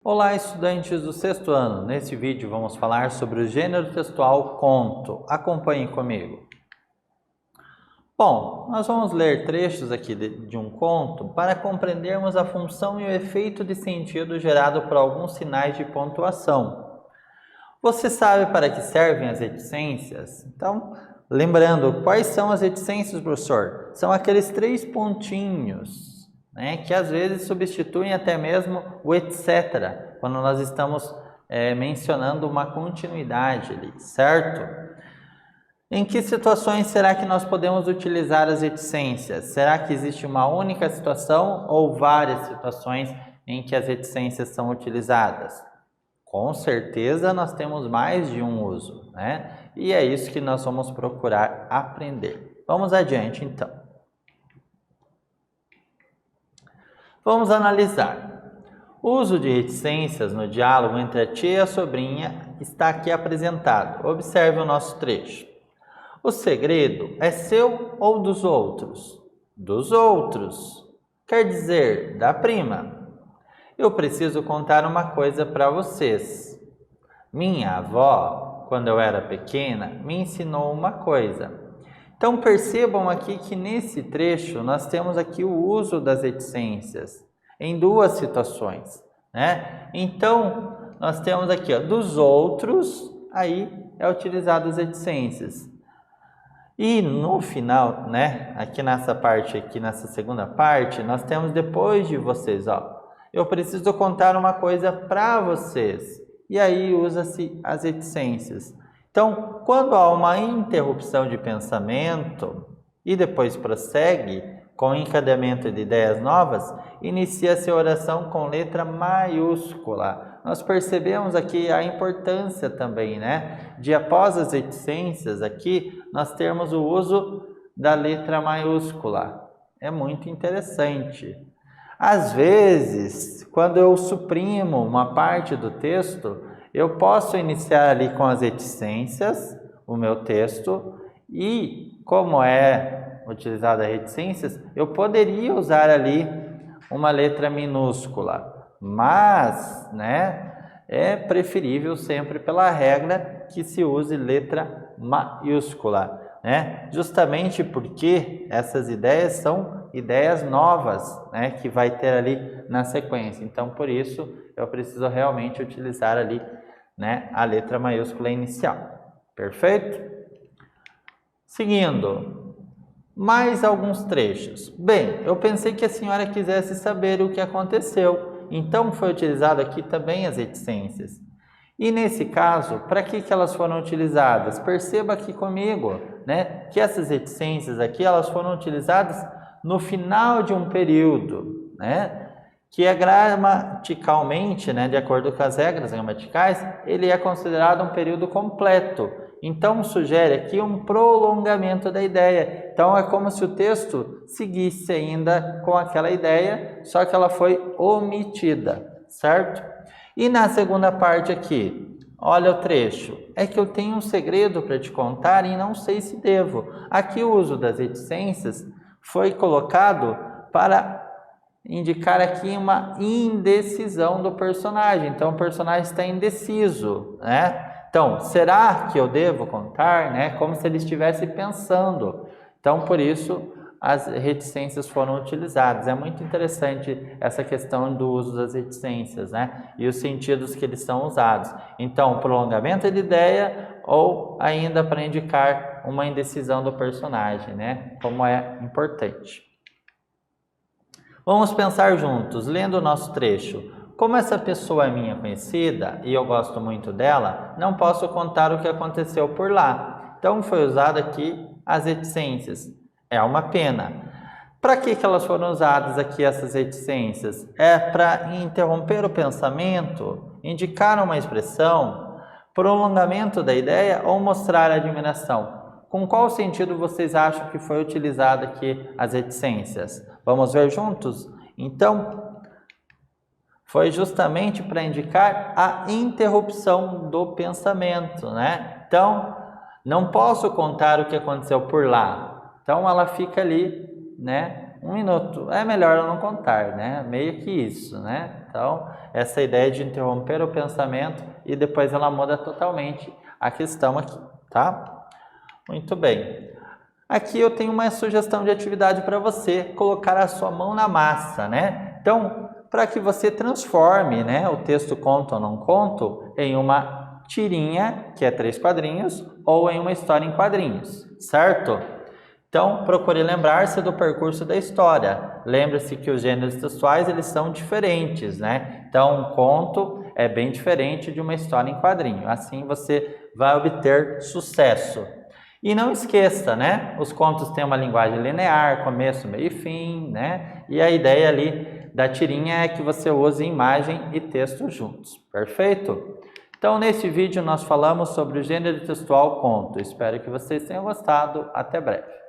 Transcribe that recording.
Olá, estudantes do sexto ano. Neste vídeo vamos falar sobre o gênero textual conto. Acompanhe comigo. Bom, nós vamos ler trechos aqui de um conto para compreendermos a função e o efeito de sentido gerado por alguns sinais de pontuação. Você sabe para que servem as reticências? Então, lembrando, quais são as reticências, professor? São aqueles 3 pontinhos, que às vezes substituem até mesmo o etc., quando nós estamos mencionando uma continuidade ali, certo? Em que situações será que nós podemos utilizar as reticências? Será que existe uma única situação ou várias situações em que as reticências são utilizadas? Com certeza nós temos mais de um uso, né? E é isso que nós vamos procurar aprender. Vamos adiante, então. Vamos analisar. O uso de reticências no diálogo entre a tia e a sobrinha está aqui apresentado. Observe o nosso trecho. O segredo é seu ou dos outros? Dos outros. Quer dizer, da prima. Eu preciso contar uma coisa para vocês. Minha avó, quando eu era pequena, me ensinou uma coisa. Então percebam aqui que nesse trecho nós temos aqui o uso das reticências em duas situações, né? Então nós temos aqui, dos outros, aí é utilizado as reticências. E no final, aqui nessa parte, aqui nessa segunda parte, nós temos depois de vocês, eu preciso contar uma coisa para vocês. E aí usa-se as reticências. Então, quando há uma interrupção de pensamento e depois prossegue com encadeamento de ideias novas, inicia-se a oração com letra maiúscula. Nós percebemos aqui a importância também, de após as reticências aqui, nós termos o uso da letra maiúscula. É muito interessante. Às vezes, quando eu suprimo uma parte do texto, eu posso iniciar ali com as reticências, o meu texto, e como é utilizada reticências, eu poderia usar ali uma letra minúscula, mas, é preferível sempre pela regra que se use letra maiúscula, justamente porque essas ideias são ideias novas, que vai ter ali na sequência. Então, por isso, eu preciso realmente utilizar ali, a letra maiúscula inicial. Perfeito? Seguindo, mais alguns trechos. Bem, eu pensei que a senhora quisesse saber o que aconteceu, então foi utilizado aqui também as reticências. E nesse caso, para que elas foram utilizadas? Perceba aqui comigo, que essas reticências aqui, elas foram utilizadas no final de um período, que é gramaticalmente, de acordo com as regras gramaticais, ele é considerado um período completo. Então, sugere aqui um prolongamento da ideia. Então, é como se o texto seguisse ainda com aquela ideia, só que ela foi omitida, certo? E na segunda parte aqui, olha o trecho. É que eu tenho um segredo para te contar e não sei se devo. Aqui o uso das reticências foi colocado para indicar aqui uma indecisão do personagem. Então, o personagem está indeciso, Então, será que eu devo contar, Como se ele estivesse pensando. Então, por isso, as reticências foram utilizadas. É muito interessante essa questão do uso das reticências, E os sentidos que eles são usados. Então, prolongamento de ideia ou ainda para indicar uma indecisão do personagem, Como é importante. Vamos pensar juntos, lendo o nosso trecho. Como essa pessoa é minha conhecida e eu gosto muito dela, não posso contar o que aconteceu por lá. Então, foi usado aqui as reticências. É uma pena. Para que elas foram usadas aqui, essas reticências? É para interromper o pensamento, indicar uma expressão, prolongamento da ideia ou mostrar admiração? Com qual sentido vocês acham que foi utilizada aqui as reticências? Vamos ver juntos? Então, foi justamente para indicar a interrupção do pensamento, Então, não posso contar o que aconteceu por lá. Então, ela fica ali, 1 minuto. É melhor eu não contar, né? Meio que isso, né? Então, essa ideia de interromper o pensamento e depois ela muda totalmente a questão aqui, tá? Muito bem. Aqui eu tenho uma sugestão de atividade para você, colocar a sua mão na massa, né? Então, para que você transforme, né, o texto conto ou não conto em uma tirinha, que é 3 quadrinhos, ou em uma história em quadrinhos, certo? Então, procure lembrar-se do percurso da história. Lembre-se que os gêneros textuais eles são diferentes, né? Então, um conto é bem diferente de uma história em quadrinho. Assim, você vai obter sucesso. E não esqueça, né? Os contos têm uma linguagem linear, começo, meio e fim, né? E a ideia ali da tirinha é que você use imagem e texto juntos. Perfeito? Então, nesse vídeo nós falamos sobre o gênero textual conto. Espero que vocês tenham gostado. Até breve.